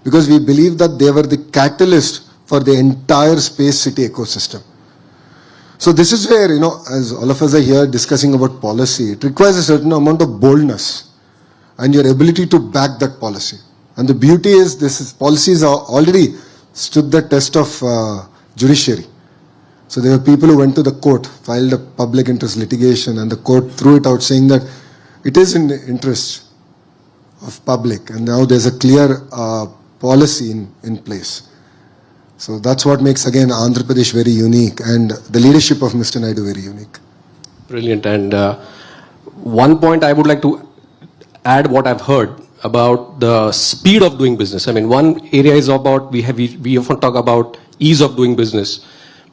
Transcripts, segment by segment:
because we believe that they were the catalyst for the entire space city ecosystem. So this is where, as all of us are here discussing about policy, it requires a certain amount of boldness and your ability to back that policy. And the beauty is policies are already stood the test of judiciary. So there were people who went to the court, filed a public interest litigation, and the court threw it out saying that it is in the interest of public, and now there's a clear policy in place. So that's what makes, again, Andhra Pradesh very unique, and the leadership of Mr. Naidu very unique. Brilliant. And one point I would like to add what I've heard about the speed of doing business. I mean, one area is about, we often talk about ease of doing business.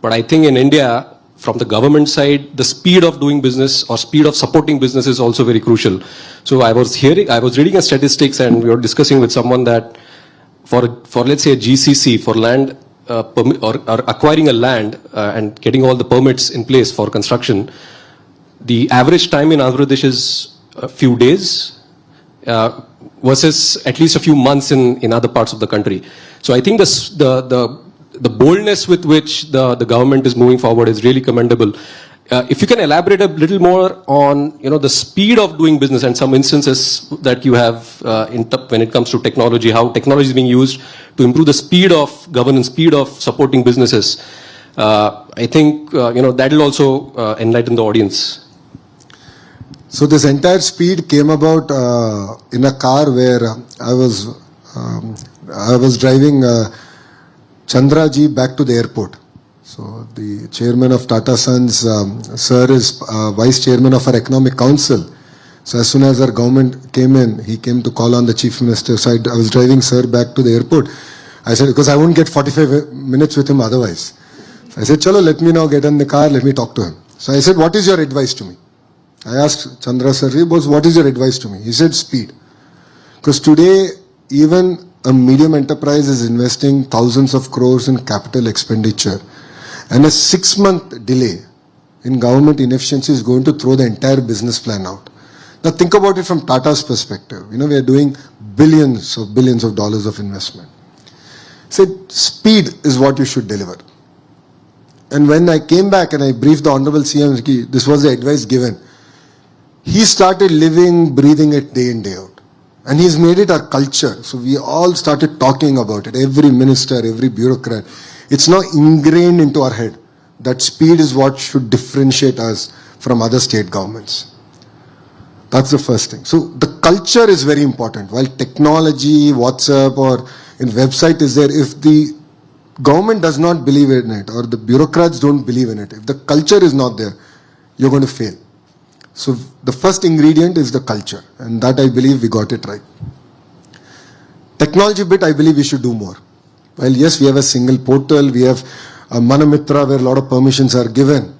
But I think in India, from the government side, the speed of doing business or speed of supporting business is also very crucial. So I was reading a statistics, and we were discussing with someone that for let's say a GCC, for land or acquiring a land and getting all the permits in place for construction, the average time in Andhra Pradesh is a few days versus at least a few months in other parts of the country. So I think the boldness with which the government is moving forward is really commendable. If you can elaborate a little more on the speed of doing business and some instances that you have when it comes to technology, how technology is being used to improve the speed of governance, speed of supporting businesses. I think that will also enlighten the audience. So this entire speed came about in a car where I was driving Chandraji back to the airport. So the chairman of Tata Sons, sir, is vice chairman of our economic council. So as soon as our government came in, he came to call on the chief minister. So I was driving sir back to the airport. I said, because I won't get 45 minutes with him otherwise. So I said, chalo, let me now get in the car, let me talk to him. So I said, what is your advice to me? I asked Chandra sir, what is your advice to me? He said, speed. Because today, even a medium enterprise is investing thousands of crores in capital expenditure. And a 6-month delay in government inefficiency is going to throw the entire business plan out. Now think about it from Tata's perspective. We are doing billions of dollars of investment. Said speed is what you should deliver. And when I came back and I briefed the Honorable CM, this was the advice given. He started living, breathing it day in, day out. And he's made it our culture. So we all started talking about it. Every minister, every bureaucrat. It's now ingrained into our head that speed is what should differentiate us from other state governments. That's the first thing. So the culture is very important. While technology, WhatsApp or in website is there, if the government does not believe in it or the bureaucrats don't believe in it, if the culture is not there, you're going to fail. So the first ingredient is the culture, and that I believe we got it right. Technology bit, I believe we should do more. Well, yes, we have a single portal, we have a Manamitra where a lot of permissions are given.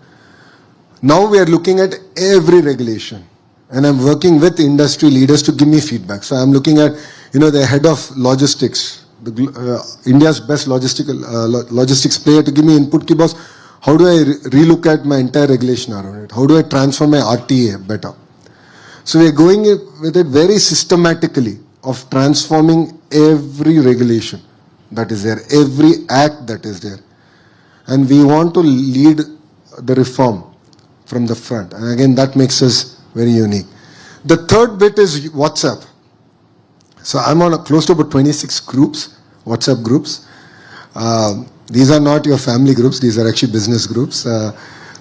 Now we are looking at every regulation, and I'm working with industry leaders to give me feedback. So I'm looking at, the head of logistics, India's best logistics player, to give me input. Ki boss, how do I relook at my entire regulation around it? How do I transform my RTA better? So we're going with it very systematically of transforming every regulation that is there, every act that is there. And we want to lead the reform from the front. And again, that makes us very unique. The third bit is WhatsApp. So I'm on close to about 26 groups, WhatsApp groups. These are not your family groups, these are actually business groups.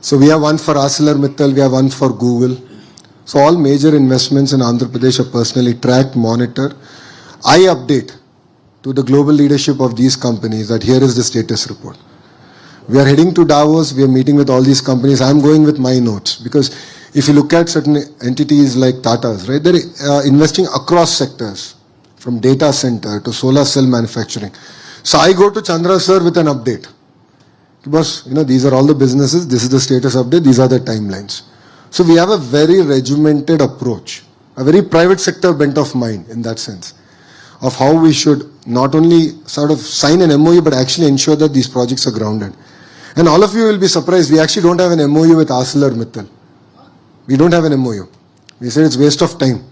So we have one for ArcelorMittal, we have one for Google. So all major investments in Andhra Pradesh are personally tracked, monitored. I update to the global leadership of these companies that here is the status report. We are heading to Davos, we are meeting with all these companies. I'm going with my notes because if you look at certain entities like Tata's, right, they're investing across sectors from data center to solar cell manufacturing. So I go to Chandra sir with an update. Because, these are all the businesses, this is the status update, these are the timelines. So we have a very regimented approach, a very private sector bent of mind in that sense, of how we should not only sort of sign an MOU, but actually ensure that these projects are grounded. And all of you will be surprised, we actually don't have an MOU with ArcelorMittal. We don't have an MOU. We said it's waste of time.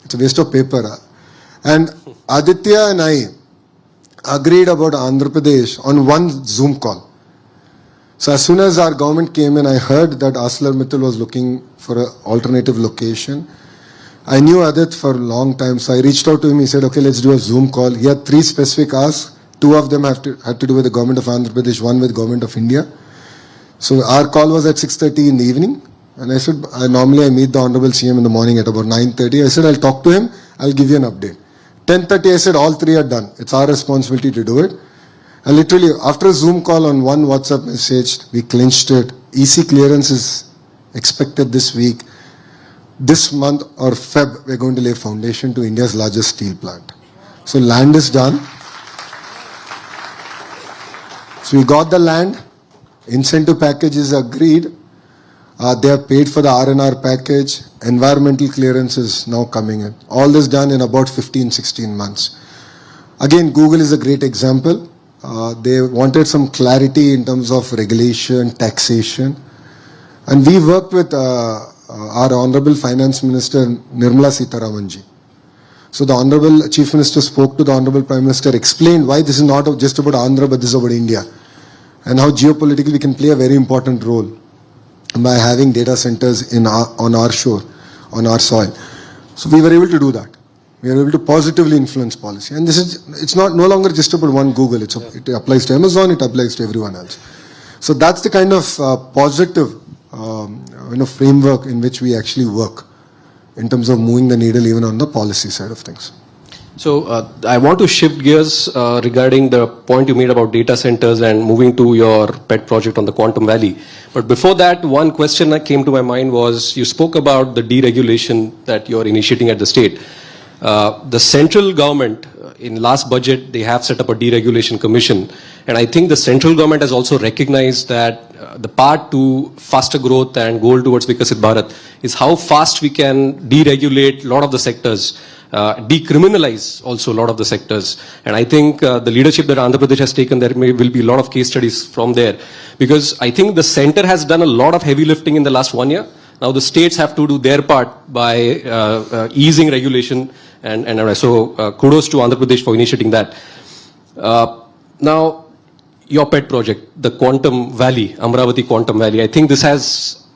It's a waste of paper. And Aditya and I, agreed about Andhra Pradesh on one Zoom call. So as soon as our government came in, I heard that ArcelorMittal was looking for an alternative location. I knew Adit for a long time, so I reached out to him. He said, okay, let's do a Zoom call. He had 3 specific asks. 2 of them had to do with the government of Andhra Pradesh, 1 with government of India. So our call was at 6:30 in the evening. And I said, normally I meet the Honorable CM in the morning at about 9:30. I said, I'll talk to him. I'll give you an update. 10:30, I said, all 3 are done. It's our responsibility to do it. And literally, after a Zoom call on one WhatsApp message, we clinched it. EC clearance is expected this week. This month or Feb, we're going to lay foundation to India's largest steel plant. So land is done. So we got the land. Incentive package is agreed. They have paid for the R&R package. Environmental clearance is now coming in. All this done in about 15-16 months. Again, Google is a great example. They wanted some clarity in terms of regulation, taxation. And we worked with our Honorable Finance Minister, Nirmala Sitharamanji. So the Honorable Chief Minister spoke to the Honorable Prime Minister, explained why this is not just about Andhra, but this is about India. And how geopolitically we can play a very important role by having data centers on our shore, on our soil. So we were able to do that. We are able to positively influence policy. And it's no longer just about one Google. It applies to Amazon, it applies to everyone else. So that's the kind of positive framework in which we actually work in terms of moving the needle even on the policy side of things. So I want to shift gears regarding the point you made about data centers and moving to your pet project on the Quantum Valley. But before that, one question that came to my mind was, you spoke about the deregulation that you're initiating at the state. The central government, in last budget, they have set up a deregulation commission. And I think the central government has also recognized that the path to faster growth and goal towards Vikasit Bharat is how fast we can deregulate a lot of the sectors, decriminalize also a lot of the sectors. And I think the leadership that Andhra Pradesh has taken, there will be a lot of case studies from there. Because I think the center has done a lot of heavy lifting in the last 1 year. Now the states have to do their part by easing regulation. And so kudos to Andhra Pradesh for initiating that. Now, your pet project, the Quantum Valley, Amravati Quantum Valley, I think this has,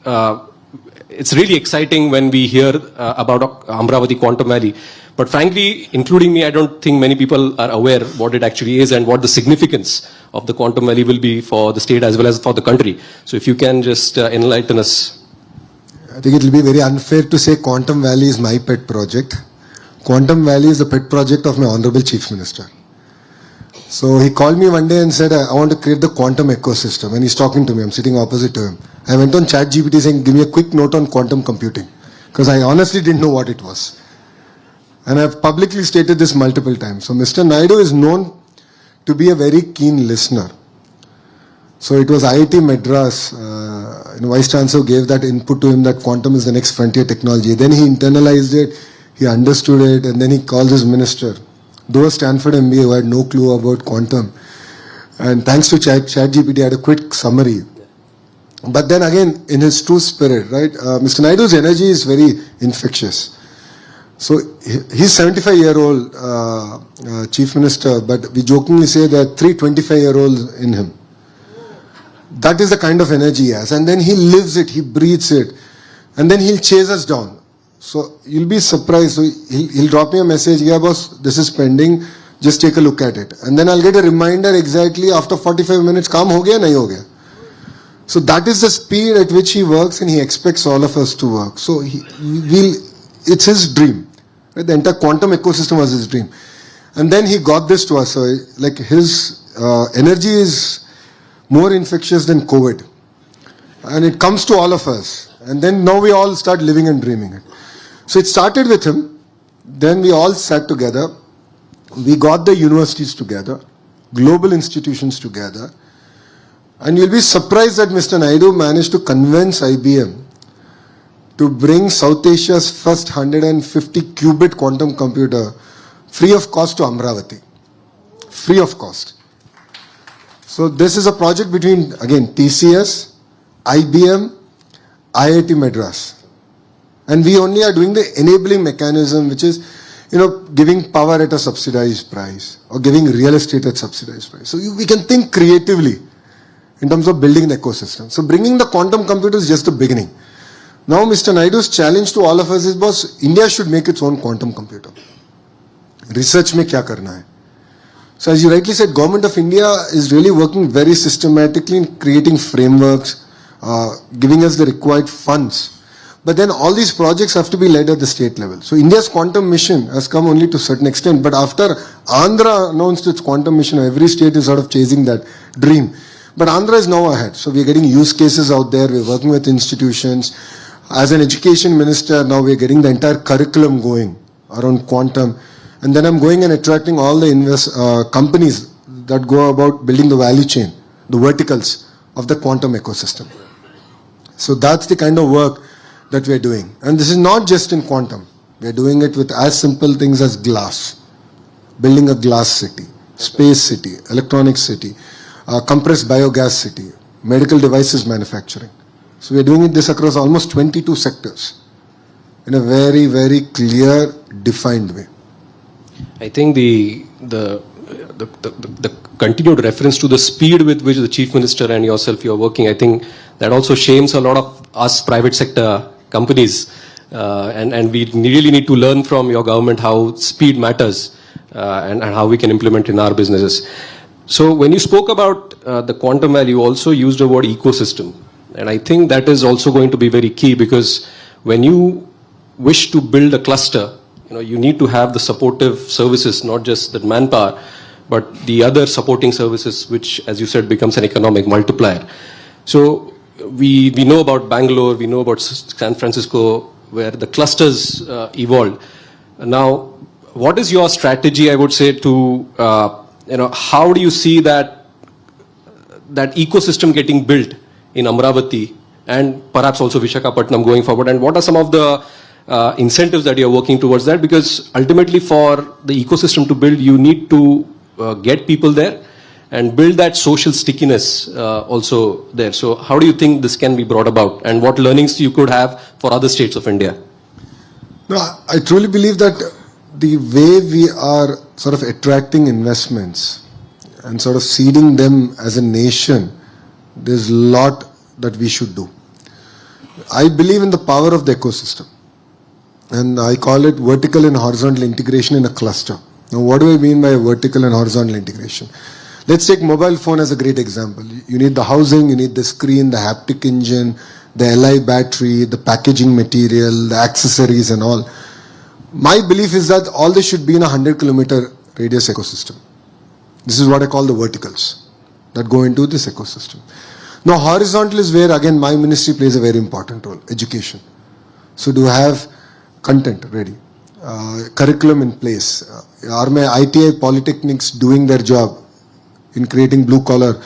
it's really exciting when we hear about Amravati Quantum Valley. But frankly, including me, I don't think many people are aware what it actually is and what the significance of the Quantum Valley will be for the state as well as for the country. So if you can just enlighten us. I think it will be very unfair to say Quantum Valley is my pet project. Quantum Valley is the pet project of my Honorable Chief Minister. So he called me one day and said, I want to create the quantum ecosystem. And he's talking to me. I'm sitting opposite to him. I went on ChatGPT saying, give me a quick note on quantum computing. Because I honestly didn't know what it was. And I've publicly stated this multiple times. So Mr. Naidu is known to be a very keen listener. So it was IIT Madras, Vice Chancellor gave that input to him that quantum is the next frontier technology. Then he internalized it, he understood it, and then he called his minister. Though a Stanford MBA who had no clue about quantum. And thanks to ChatGPT, I had a quick summary. But then again, in his true spirit, right? Mr. Naidu's energy is very infectious. So he's 75-year-old Chief Minister, but we jokingly say there are 3 25-year-olds in him. That is the kind of energy he has. And then he lives it, he breathes it. And then he'll chase us down. So you'll be surprised. So he'll drop me a message, yeah boss, this is pending, just take a look at it. And then I'll get a reminder exactly after 45 minutes, kaam ho gaya, nahi ho gaya. So that is the speed at which he works, and he expects all of us to work. So it's his dream. Right? The entire quantum ecosystem was his dream. And then he got this to us. So like his energy is more infectious than COVID. And it comes to all of us. And then now we all start living and dreaming it. So it started with him. Then we all sat together. We got the universities together, global institutions together. And you'll be surprised that Mr. Naidu managed to convince IBM to bring South Asia's first 150 qubit quantum computer free of cost to Amravati. Free of cost. So this is a project between, again, TCS, IBM, IIT Madras. And we only are doing the enabling mechanism, which is giving power at a subsidized price or giving real estate at subsidized price. So we can think creatively in terms of building an ecosystem. So bringing the quantum computer is just the beginning. Now Mr. Naidu's challenge to all of us is, boss, India should make its own quantum computer. Research mein kya karna hai? So as you rightly said, Government of India is really working very systematically in creating frameworks, giving us the required funds. But then all these projects have to be led at the state level. So India's quantum mission has come only to a certain extent. But after Andhra announced its quantum mission, every state is sort of chasing that dream. But Andhra is now ahead. So we are getting use cases out there. We're working with institutions. As an education minister, now we're getting the entire curriculum going around quantum. And then I'm going and attracting all the companies that go about building the value chain, the verticals of the quantum ecosystem. So that's the kind of work that we are doing. And this is not just in quantum. We are doing it with as simple things as glass, building a glass city, space city, electronic city, compressed biogas city, medical devices manufacturing. So we are doing this across almost 22 sectors in a very, very clear, defined way. I think the continued reference to the speed with which the Chief Minister and yourself you are working, I think that also shames a lot of us private sector companies, and we really need to learn from your government how speed matters and how we can implement in our businesses. So when you spoke about the quantum value, you also used the word ecosystem, and I think that is also going to be very key, because when you wish to build a cluster, you need to have the supportive services, not just the manpower, but the other supporting services, which, as you said, becomes an economic multiplier. So we know about Bangalore, we know about San Francisco, where the clusters evolved. Now, what is your strategy, I would say, to, how do you see that ecosystem getting built in Amravati and perhaps also Visakhapatnam going forward? And what are some of the incentives that you're working towards that? Because ultimately for the ecosystem to build, you need to get people there and build that social stickiness also there. So how do you think this can be brought about, and what learnings you could have for other states of India? No, I truly believe that the way we are sort of attracting investments and sort of seeding them as a nation, there's a lot that we should do. I believe in the power of the ecosystem. And I call it vertical and horizontal integration in a cluster. Now, what do I mean by vertical and horizontal integration? Let's take mobile phone as a great example. You need the housing, you need the screen, the haptic engine, the Li battery, the packaging material, the accessories and all. My belief is that all this should be in a 100-kilometer radius ecosystem. This is what I call the verticals that go into this ecosystem. Now, horizontal is where, again, my ministry plays a very important role, education. So do have content ready, curriculum in place. Are my ITI polytechnics doing their job in creating blue-collar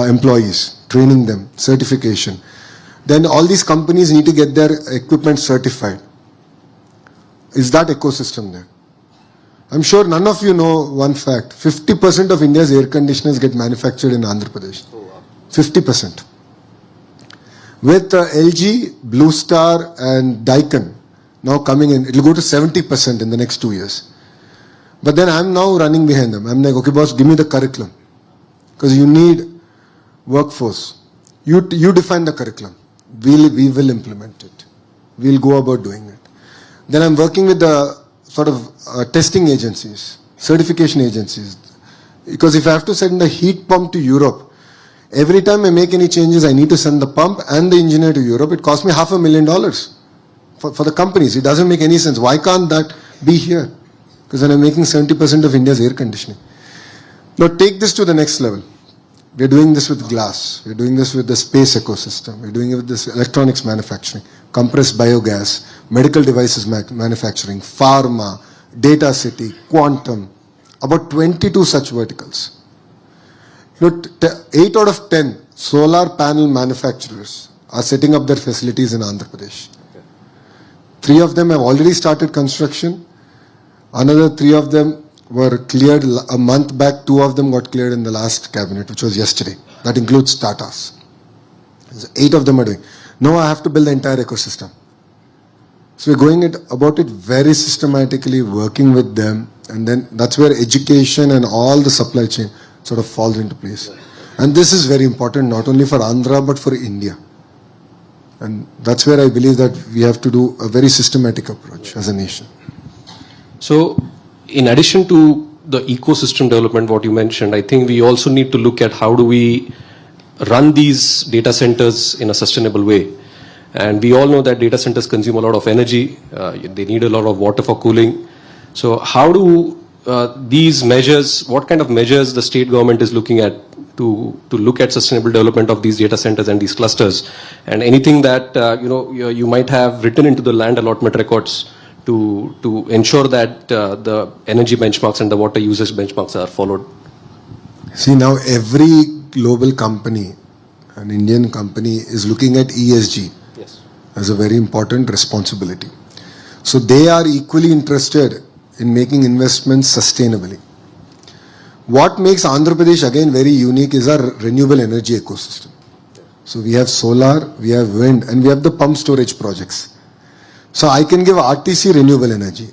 employees, training them, certification? Then all these companies need to get their equipment certified. Is that ecosystem there? I'm sure none of you know one fact. 50% of India's air conditioners get manufactured in Andhra Pradesh. 50%. With LG, Blue Star and Daikin now coming in, it will go to 70% in the next 2 years. But then I'm now running behind them. I'm like, okay, boss, give me the curriculum. Because you need workforce. You define the curriculum. We will implement it. We'll go about doing it. Then I'm working with the sort of testing agencies, certification agencies. Because if I have to send a heat pump to Europe, every time I make any changes, I need to send the pump and the engineer to Europe. It costs me $500,000 for the companies. It doesn't make any sense. Why can't that be here? Because then I'm making 70% of India's air conditioning. Now take this to the next level. We're doing this with glass. We're doing this with the space ecosystem. We're doing it with this electronics manufacturing, compressed biogas, medical devices manufacturing, pharma, data city, quantum, about 22 such verticals. 8 out of 10 solar panel manufacturers are setting up their facilities in Andhra Pradesh. 3 of them have already started construction. Another 3 of them were cleared a month back. 2 of them got cleared in the last cabinet, which was yesterday. That includes Tatas. So 8 of them are doing. Now I have to build the entire ecosystem. So we're going about it very systematically, working with them, and then that's where education and all the supply chain sort of falls into place. And this is very important not only for Andhra but for India. And that's where I believe that we have to do a very systematic approach as a nation. So, in addition to the ecosystem development, what you mentioned, I think we also need to look at how do we run these data centers in a sustainable way. And we all know that data centers consume a lot of energy. They need a lot of water for cooling. So, how do these measures, what kind of measures the state government is looking at to look at sustainable development of these data centers and these clusters, and anything that you might have written into the land allotment records to ensure that the energy benchmarks and the water usage benchmarks are followed? See, now every global company, an Indian company, is looking at ESG as a very important responsibility. So they are equally interested in making investments sustainably. What makes Andhra Pradesh again very unique is our renewable energy ecosystem. So we have solar, we have wind, and we have the pump storage projects. So I can give RTC renewable energy.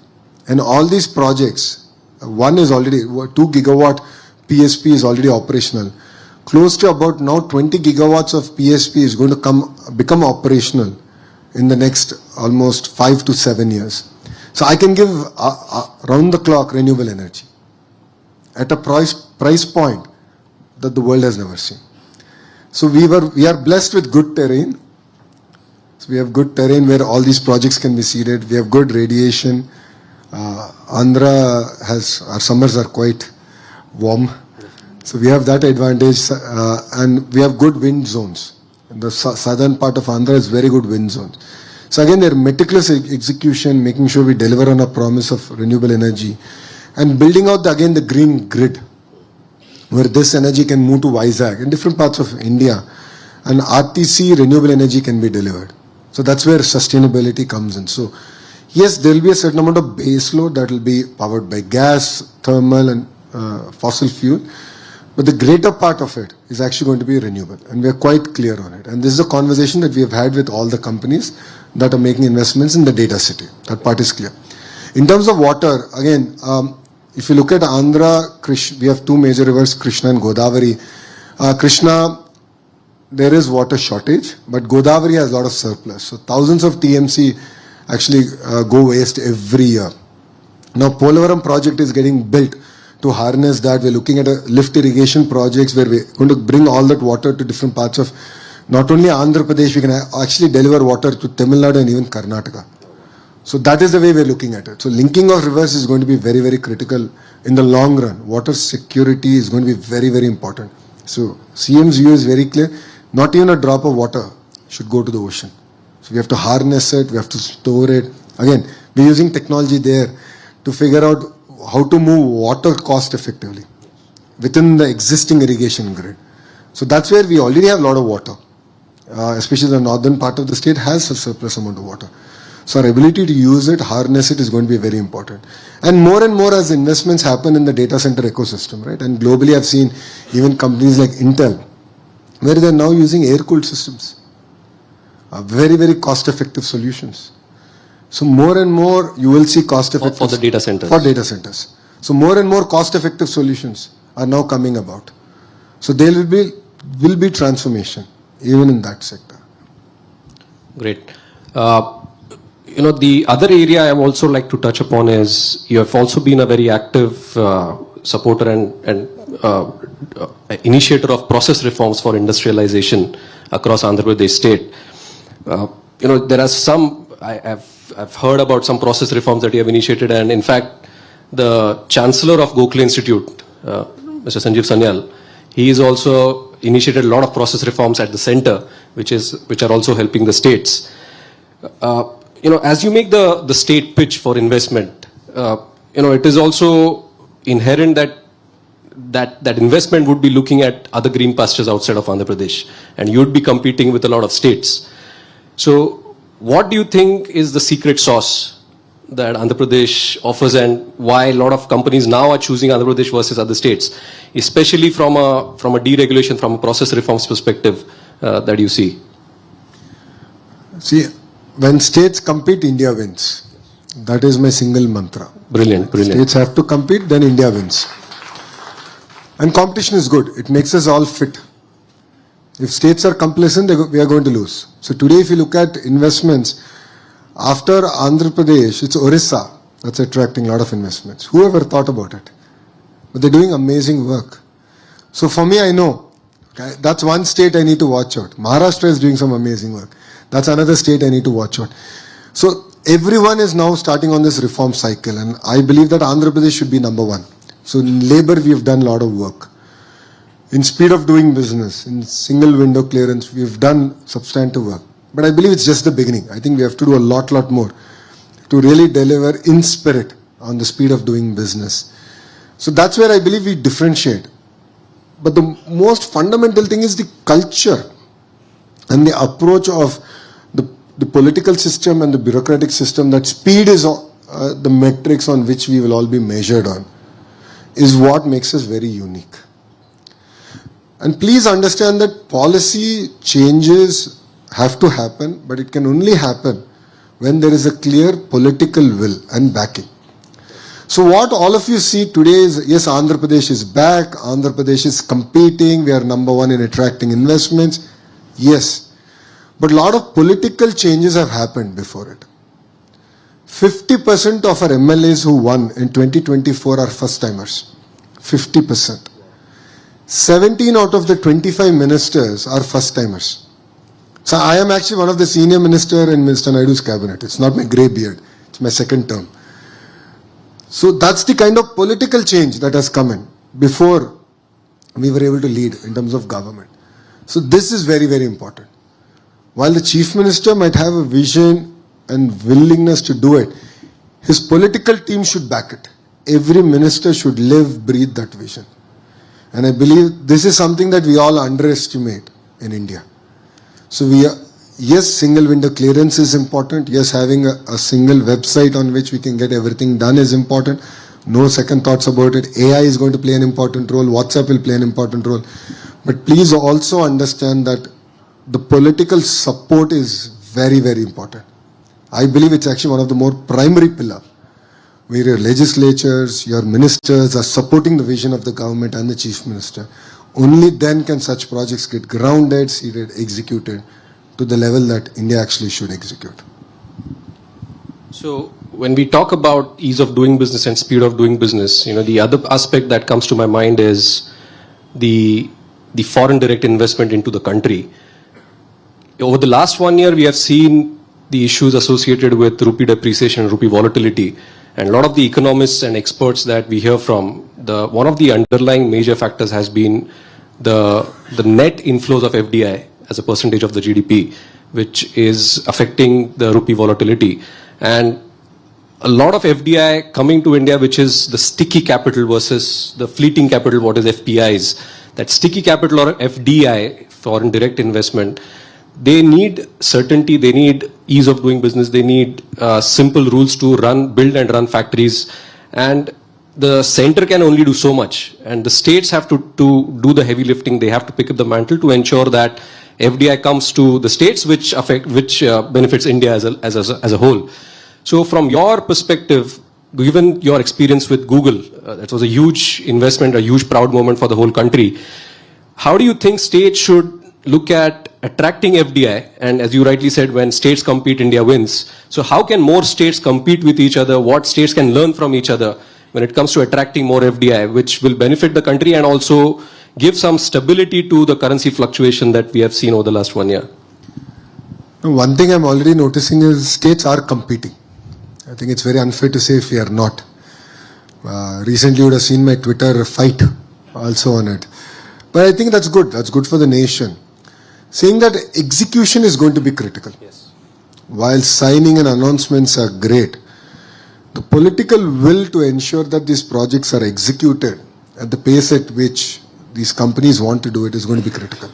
And all these projects, one is already, 2 gigawatt PSP is already operational. Close to about now 20 gigawatts of PSP is going to become operational in the next almost 5 to 7 years. So I can give round the clock renewable energy at a price point that the world has never seen. So we are blessed with good terrain. So we have good terrain where all these projects can be seeded. We have good radiation. Andhra our summers are quite warm. So we have that advantage, and we have good wind zones. In the southern part of Andhra is very good wind zones. So again, they're meticulous execution, making sure we deliver on a promise of renewable energy, and building out the green grid, where this energy can move to Vizag in different parts of India, and RTC renewable energy can be delivered. So that's where sustainability comes in. So yes, there will be a certain amount of base load that will be powered by gas, thermal, and fossil fuel. But the greater part of it is actually going to be renewable, and we are quite clear on it. And this is a conversation that we have had with all the companies that are making investments in the data city. That part is clear. In terms of water, again, if you look at Andhra, we have two major rivers, Krishna and Godavari. Krishna, there is water shortage, but Godavari has a lot of surplus. So thousands of TMC actually go waste every year. Now, Polavaram project is getting built to harness that. We're looking at a lift irrigation projects where we're going to bring all that water to different parts of not only Andhra Pradesh, we can actually deliver water to Tamil Nadu and even Karnataka. So that is the way we're looking at it. So linking of rivers is going to be very, very critical in the long run. Water security is going to be very, very important. So CM's view is very clear. Not even a drop of water should go to the ocean. So we have to harness it, we have to store it. Again, we're using technology there to figure out how to move water cost effectively within the existing irrigation grid. So that's where we already have a lot of water, especially the northern part of the state has a surplus amount of water. So our ability to use it, harness it is going to be very important. And more as investments happen in the data center ecosystem, right? And globally I've seen even companies like Intel, where they're now using air-cooled systems, very, very cost-effective solutions. So more and more you will see cost-effective for the data centers. For data centers. So more and more cost-effective solutions are now coming about. So there will be transformation even in that sector. Great. The other area I would also like to touch upon is you have also been a very active supporter and initiator of process reforms for industrialization across Andhra Pradesh state. There are some, I've heard about some process reforms that you have initiated, and in fact, the Chancellor of Gokhale Institute, Mr. Sanjeev Sanyal, he has also initiated a lot of process reforms at the center, which are also helping the states. As you make the state pitch for investment, it is also inherent that investment would be looking at other green pastures outside of Andhra Pradesh, and you would be competing with a lot of states. So, what do you think is the secret sauce that Andhra Pradesh offers, and why a lot of companies now are choosing Andhra Pradesh versus other states, especially from a deregulation, from a process reforms perspective that you see? See, when states compete, India wins. That is my single mantra. Brilliant, brilliant. States have to compete, then India wins. And competition is good. It makes us all fit. If states are complacent, we are going to lose. So today, if you look at investments, after Andhra Pradesh, it's Orissa that's attracting a lot of investments. Whoever thought about it? But they're doing amazing work. So for me, I know, okay, that's one state I need to watch out. Maharashtra is doing some amazing work. That's another state I need to watch out. So everyone is now starting on this reform cycle, and I believe that Andhra Pradesh should be number one. So in labor, we have done a lot of work. In speed of doing business, in single window clearance, we've done substantive work. But I believe it's just the beginning. I think we have to do a lot more to really deliver in spirit on the speed of doing business. So that's where I believe we differentiate. But the most fundamental thing is the culture and the approach of the political system and the bureaucratic system, that speed is the metrics on which we will all be measured on, is what makes us very unique. And please understand that policy changes have to happen, but it can only happen when there is a clear political will and backing. So what all of you see today is, yes, Andhra Pradesh is back, Andhra Pradesh is competing, we are number one in attracting investments. Yes. But a lot of political changes have happened before it. 50% of our MLAs who won in 2024 are first-timers. 50%. 17 out of the 25 ministers are first-timers. So I am actually one of the senior minister in Mr. Naidu's cabinet. It's not my grey beard. It's my second term. So that's the kind of political change that has come in before we were able to lead in terms of government. So this is very, very important. While the chief minister might have a vision and willingness to do it, his political team should back it. Every minister should live, breathe that vision. And I believe this is something that we all underestimate in India. So yes, single window clearance is important. Yes, having a single website on which we can get everything done is important. No second thoughts about it. AI is going to play an important role. WhatsApp will play an important role. But please also understand that the political support is very, very important. I believe it's actually one of the more primary pillars, where your legislatures, your ministers are supporting the vision of the government and the chief minister. Only then can such projects get grounded, seeded, executed to the level that India actually should execute. So when we talk about ease of doing business and speed of doing business, the other aspect that comes to my mind is the foreign direct investment into the country. Over the last 1 year, we have seen the issues associated with rupee depreciation, rupee volatility, and a lot of the economists and experts that we hear from, one of the underlying major factors has been the net inflows of FDI as a percentage of the GDP, which is affecting the rupee volatility. And a lot of FDI coming to India, which is the sticky capital versus the fleeting capital, what is FPIs. That sticky capital or FDI, foreign direct investment, they need certainty, they need ease of doing business, they need simple rules to build and run factories. And the center can only do so much. And the states have to do the heavy lifting. They have to pick up the mantle to ensure that FDI comes to the states, which benefits India as a whole. So from your perspective, given your experience with Google, that was a huge investment, a huge proud moment for the whole country. How do you think states should look at attracting FDI? And as you rightly said, when states compete, India wins. So how can more states compete with each other? What states can learn from each other when it comes to attracting more FDI, which will benefit the country and also give some stability to the currency fluctuation that we have seen over the last 1 year? One thing I'm already noticing is states are competing. I think it's very unfair to say if we are not. Recently you would have seen my Twitter fight also on it. But I think that's good. That's good for the nation. Saying that execution is going to be critical. Yes. While signing and announcements are great, the political will to ensure that these projects are executed at the pace at which these companies want to do it is going to be critical.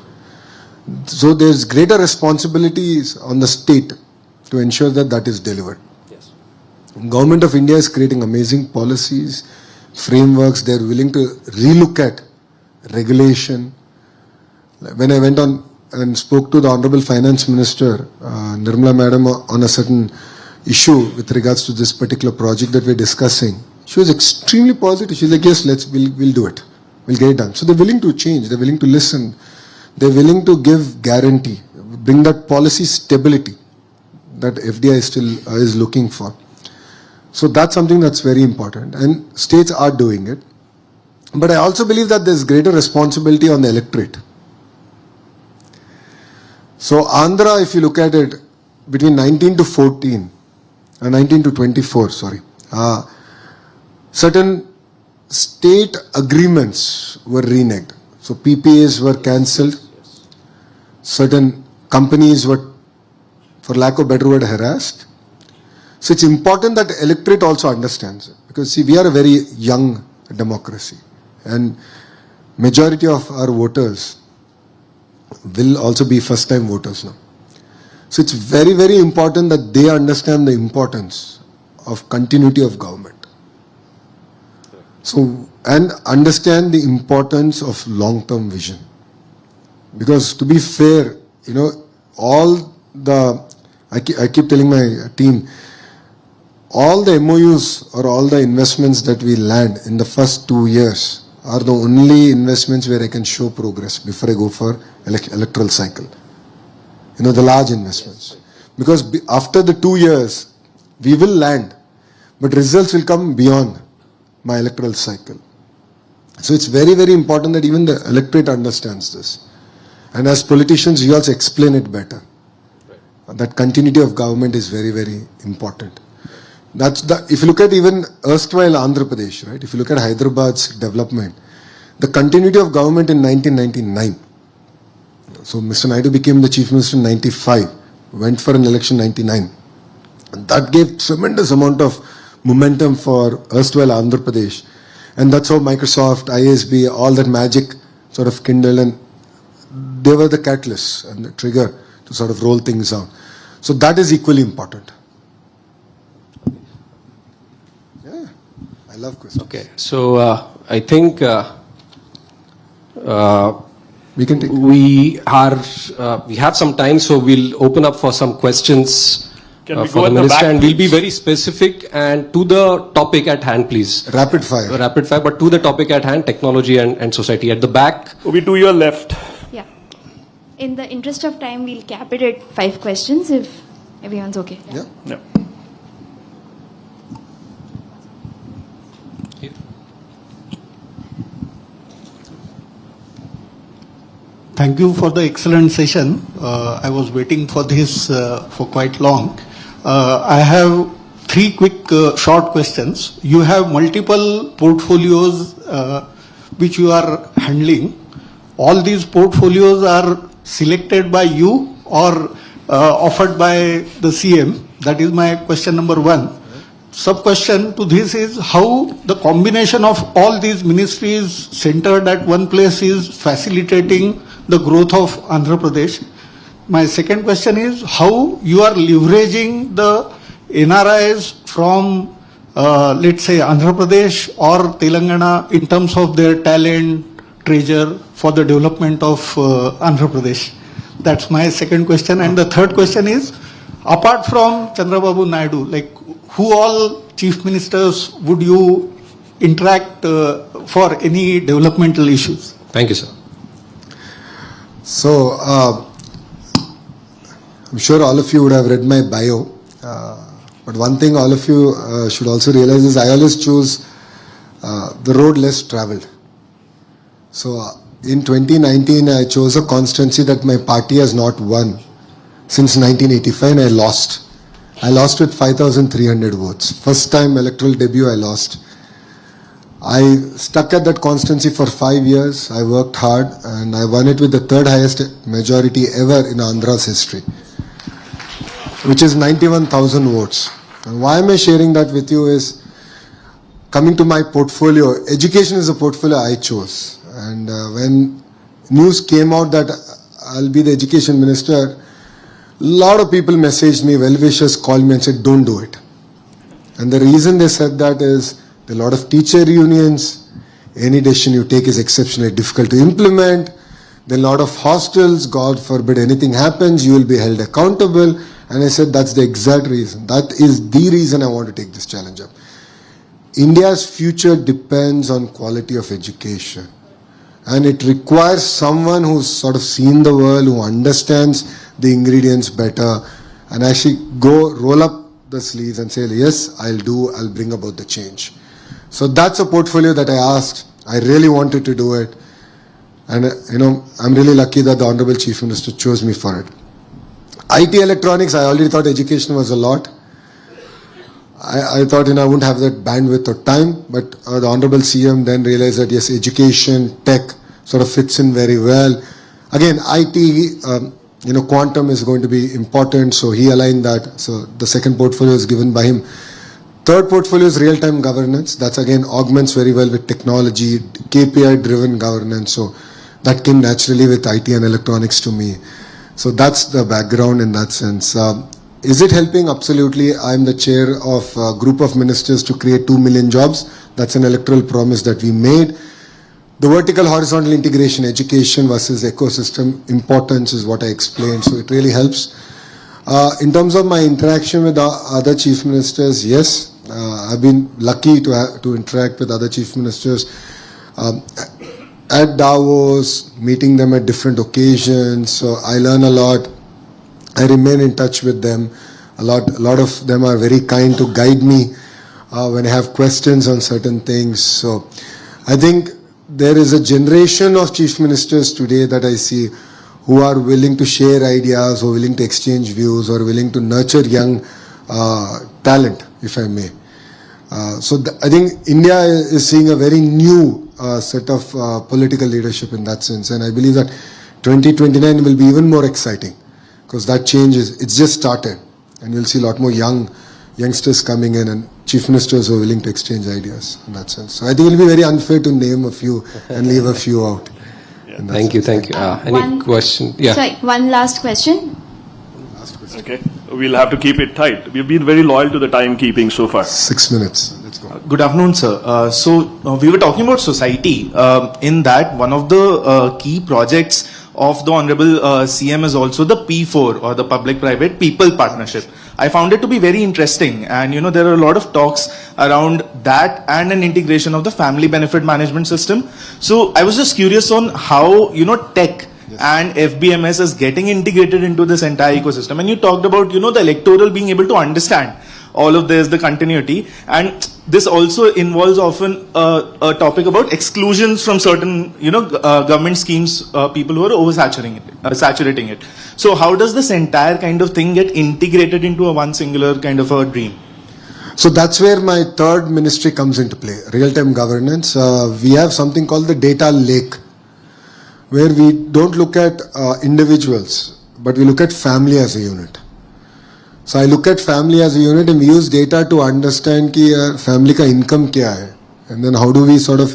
So there's greater responsibilities on the state to ensure that that is delivered. Yes. Government of India is creating amazing policies, frameworks. They're willing to relook at regulation. When I went on and spoke to the Honorable Finance Minister, Nirmala Madam, on a certain issue with regards to this particular project that we're discussing, she was extremely positive. She's like, yes, we'll do it. We'll get it done. So they're willing to change. They're willing to listen. They're willing to give guarantee, bring that policy stability that FDI still is looking for. So that's something that's very important. And states are doing it. But I also believe that there's greater responsibility on the electorate. So Andhra, if you look at it, between 19 to 14, 19 to 24, sorry, certain state agreements were reneged. So PPAs were cancelled. Certain companies were, for lack of a better word, harassed. So it's important that the electorate also understands it. Because see, we are a very young democracy. And majority of our voters will also be first time voters now. So it's very, very important that they understand the importance of continuity of government. So, and understand the importance of long-term vision. Because to be fair, you know, all the, I keep telling my team, all the MOUs or all the investments that we land in the first 2 years are the only investments where I can show progress before I go for electoral cycle. You know, the large investments. Because after the 2 years, we will land, but results will come beyond my electoral cycle. So it's very, very important that even the electorate understands this. And as politicians, you also explain it better. That continuity of government is very, very important. That's the, if you look at even erstwhile Andhra Pradesh, right? If you look at Hyderabad's development, the continuity of government in 1999. So Mr. Naidu became the Chief Minister in 95, went for an election in 99. And that gave tremendous amount of momentum for erstwhile Andhra Pradesh. And that's how Microsoft, ISB, all that magic sort of kindled, and they were the catalyst and the trigger to sort of roll things out. So that is equally important. Yeah, I love questions. Okay, so I think We can take. we have some time, so we'll open up for some questions Can we for go the in the minister, back, and we'll be please? very specific and to the topic at hand, please. Rapid fire. Rapid fire, but to the topic at hand, technology and society. At the back, Obi, to your left. Yeah. In the interest of time, we'll cap it at 5 questions if everyone's okay. Yeah. Yeah. Thank you for the excellent session. I was waiting for this for quite long. I have 3 quick short questions. You have multiple portfolios which you are handling. All these portfolios are selected by you or offered by the CM? That is my question number 1. Sub-question to this is how the combination of all these ministries centered at one place is facilitating the growth of Andhra Pradesh. My second question is how you are leveraging the NRIs from let's say Andhra Pradesh or Telangana in terms of their talent, treasure for the development of Andhra Pradesh. That's my second question. And the third question is, apart from Chandrababu Naidu, like who all chief ministers would you interact for any developmental issues? thank you, sir. So, I'm sure all of you would have read my bio. But one thing all of you should also realize is I always choose the road less traveled. So, in 2019, I chose a constituency that my party has not won since 1985, and I lost. I lost with 5,300 votes. First time electoral debut, I lost. I stuck at that constituency for 5 years. I worked hard and I won it with the 3rd highest majority ever in Andhra's history, which is 91,000 votes. And why am I sharing that with you is, coming to my portfolio, education is a portfolio I chose. And when news came out that I'll be the education minister, a lot of people messaged me, well-wishers called me and said, don't do it. And the reason they said that is, there are a lot of teacher unions. Any decision you take is exceptionally difficult to implement. Then a lot of hostels, God forbid anything happens, you will be held accountable. And I said, that's the exact reason. That is the reason I want to take this challenge up. India's future depends on quality of education. And it requires someone who's sort of seen the world, who understands the ingredients better, and actually go roll up the sleeves and say, yes, I'll bring about the change. So that's a portfolio that I asked. I really wanted to do it. And, I'm really lucky that the Honorable Chief Minister chose me for it. IT electronics, I already thought education was a lot. I thought, I wouldn't have that bandwidth or time, but the Honorable CM then realized that, yes, education, tech sort of fits in very well. Again, IT, quantum is going to be important, so he aligned that. So the second portfolio is given by him. Third portfolio is real-time governance. That's again augments very well with technology, KPI-driven governance. So that came naturally with IT and electronics to me. So that's the background in that sense. Is it helping? Absolutely. I'm the chair of a group of ministers to create 2 million jobs. That's an electoral promise that we made. The vertical horizontal integration, education versus ecosystem importance is what I explained. So it really helps. In terms of my interaction with other chief ministers, yes, I've been lucky to interact with other chief ministers. At Davos, meeting them at different occasions, so I learn a lot. I remain in touch with them. A lot of them are very kind to guide me when I have questions on certain things. So I think there is a generation of chief ministers today that I see who are willing to share ideas, who are willing to exchange views, or willing to nurture young talent, if I may. I think India is seeing a very new set of political leadership in that sense, and I believe that 2029 will be even more exciting because that change it's just started, and you'll see a lot more youngsters coming in and chief ministers who are willing to exchange ideas in that sense. So I think it will be very unfair to name a few and leave a few out. Thank you. Any question? Yeah. Sorry, one last question. Okay, we'll have to keep it tight. We've been very loyal to the timekeeping so far. 6 minutes. Let's go. Good afternoon, sir. We were talking about society. In that, one of the key projects of the Honorable CM is also the P4 or the Public-Private People Partnership. I found it to be very interesting, and there are a lot of talks around that and an integration of the family benefit management system. So I was just curious on how tech and FBMS is getting integrated into this entire ecosystem. And you talked about the electoral being able to understand all of this, the continuity, and this also involves often a topic about exclusions from certain government schemes, people who are saturating it. So how does this entire kind of thing get integrated into a one singular kind of a dream? So that's where my third ministry comes into play, real-time governance. We have something called the data lake, where we don't look at individuals, but we look at family as a unit. So I look at family as a unit, and we use data to understand ki family ka income kya hai, and then how do we sort of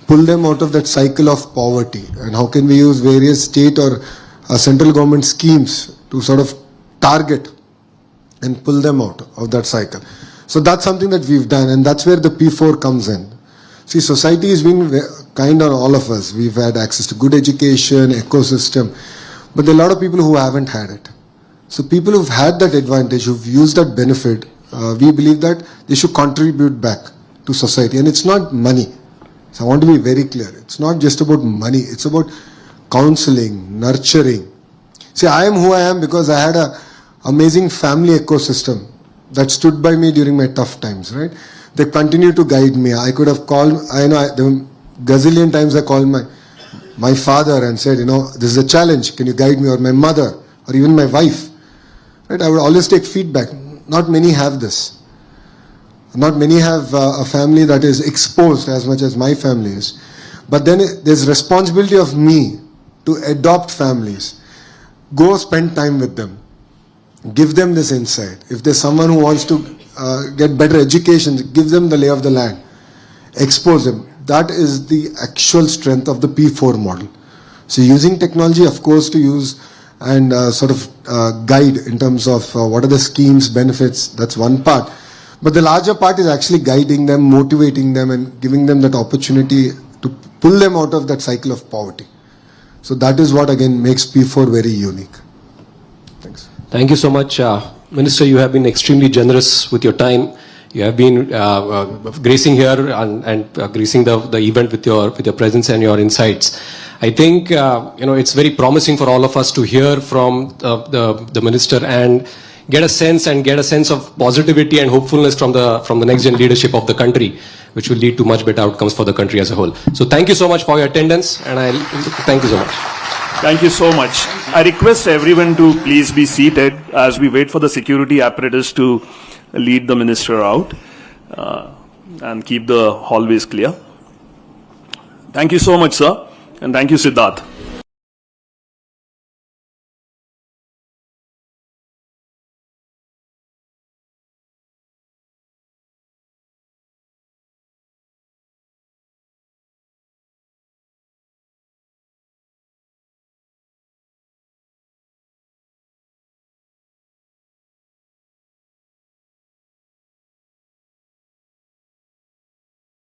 pull them out of that cycle of poverty, and how can we use various state or central government schemes to sort of target and pull them out of that cycle. So that's something that we've done, and that's where the P4 comes in. See, society is being kind on all of us. We've had access to good education, ecosystem, but there are a lot of people who haven't had it. So people who've had that advantage, who've used that benefit, we believe that they should contribute back to society. And it's not money. So I want to be very clear. It's not just about money. It's about counseling, nurturing. See, I am who I am because I had an amazing family ecosystem that stood by me during my tough times, right? They continue to guide me. I could have called, there were gazillion times I called my father and said, this is a challenge. Can you guide me? Or my mother, or even my wife. Right? I would always take feedback. Not many have this. Not many have a family that is exposed as much as my family is. But then there's responsibility of me to adopt families. Go spend time with them. Give them this insight. If there's someone who wants to get better education, give them the lay of the land. Expose them. That is the actual strength of the P4 model. So using technology, of course, to use and sort of guide in terms of what are the schemes, benefits, that's one part. But the larger part is actually guiding them, motivating them, and giving them that opportunity to pull them out of that cycle of poverty. So that is what again makes P4 very unique. Thanks. Thank you so much. Minister, you have been extremely generous with your time. You have been gracing here and gracing the event with your presence and your insights. I think it's very promising for all of us to hear from the minister and get a sense of positivity and hopefulness from the next gen leadership of the country, which will lead to much better outcomes for the country as a whole. So thank you so much for your attendance, and thank you so much. Thank you so much. I request everyone to please be seated as we wait for the security apparatus to lead the minister out and keep the hallways clear. Thank you so much, sir, and thank you, Siddharth.